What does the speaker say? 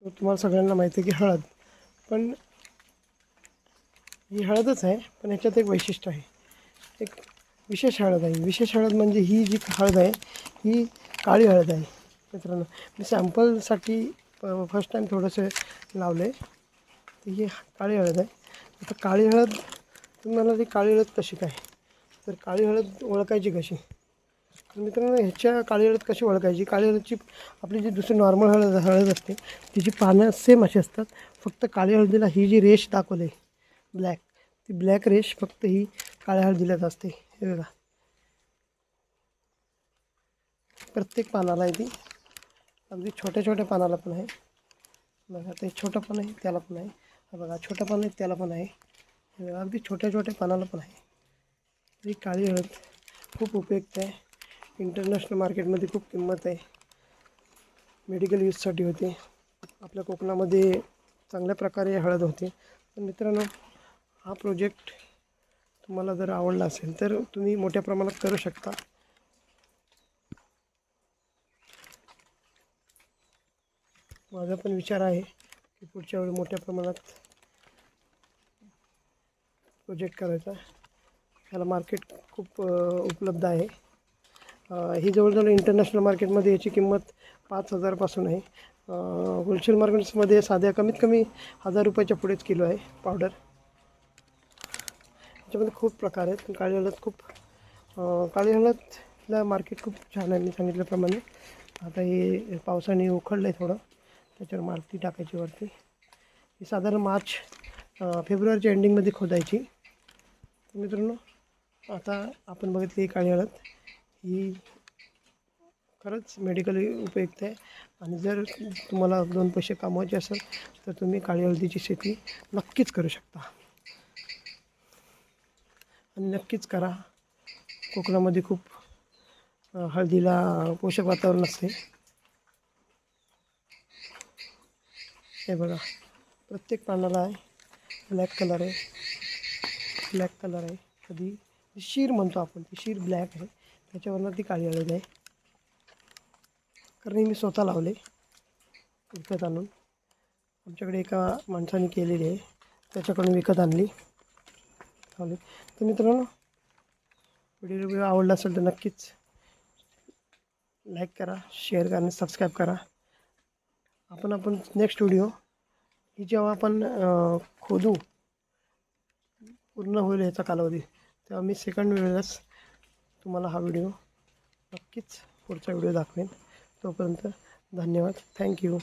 तुम्हाला सगळ्यांना माहिती आहे की हळद, पण ही हळदच आहे, पण ह्याच्यात एक वैशिष्ट्य आहे, एक विशेष हळद आहे. विशेष हळद म्हणजे ही जी हळद आहे ही काळी हळद आहे. मित्रांनो, मी सॅम्पलसाठी फर्स्ट टाईम थोडंसं लावलं आहे. तर ही काळी हळद आहे. आता काळी हळद तुम्ही म्हणाल, ती काळी हळद कशी काय? तर काळी हळद ओळखायची कशी? तर मित्रांनो, ह्याच्या काळी हळद कशी ओळखायची? काळी हळदची आपली जी दुसरी नॉर्मल हळद असते तिची पानं सेम अशी असतात, फक्त काळी हळदीला ही जी रेष दाखवली ब्लॅक, ती ब्लॅक रेष फक्त ही काळ्या हळदीलाच असते. हे बघा, प्रत्येक पानाला आहे ती, अगदी छोट्या छोट्या पानाला पण आहे. बघा, ते छोटं पण आहे, त्याला पण आहे. हा बघा, छोटं पण आहे, त्याला पण आहे. हे बघा, अगदी छोट्या छोट्या पानाला पण आहे. ही काळी हळद खूप उपयुक्त आहे. इंटरनॅशनल मार्केटमध्ये खूप किंमत आहे. मेडिकल यूजसाठी होते. आपल्या कोकणामध्ये चांगल्या प्रकारे हळद होते. तर मित्रांनो, हा प्रोजेक्ट तुम्हाला जर आवडला असेल तर तुम्ही मोठ्या प्रमाणात करू शकता. माझा पण विचार आहे की पुढच्या वेळी मोठ्या प्रमाणात प्रोजेक्ट करायचा. ह्याला मार्केट खूप उपलब्ध आहे. ही जवळजवळ इंटरनॅशनल मार्केटमध्ये याची किंमत 5,000पासून आहे. होलसेल मार्केट्समध्ये साध्या कमीत कमी 1,000 रुपयाच्या पुढेच किलो आहे पावडर. याच्यामध्ये खूप प्रकार आहेत. काळी हळद काळी हळदला मार्केट खूप छान आहे. मी सांगितल्याप्रमाणे आता हे पावसाने उखडलं आहे थोडं, त्याच्यावर माती टाकायची वरती. ही साधारण मार्च फेब्रुवारीच्या एंडिंगमध्ये खोदायची. तर मित्रांनो, आता आपण बघितली ही काळी हळद, ही खरंच मेडिकली उपयुक्त आहे. आणि जर तुम्हाला 2 पैसे कमवायचे असेल तर तुम्ही काळी हळदीची शेती नक्कीच करू शकता, आणि नक्कीच करा. कोकणामध्ये खूप हळदीला पोषक वातावरण असते. हे बघा, प्रत्येक पानाला आहे ब्लॅक कलर आहे, ब्लॅक कलर आहे. कधी शीर म्हणतो आपण, ती शीर ब्लॅक आहे, त्याच्यावरनं ती काळी हळद आहे. कारण मी स्वतः लावले विकत आणून. आमच्याकडे एका माणसाने केलेली आहे, त्याच्याकडून विकत आणली लावली. तर मित्रांनो, व्हिडिओ आवडला असेल तर नक्कीच लाईक करा, शेअर करा आणि सबस्क्राईब करा. आपण नेक्स्ट व्हिडिओ ही जेव्हा आपण खोदू, पूर्ण होईल याचा कालावधी, तेव्हा मी सेकंड वेळेस तुम्हाला हा व्हिडिओ नक्कीच पुढचा व्हिडिओ दाखवेन. तोपर्यंत धन्यवाद. थँक्यू.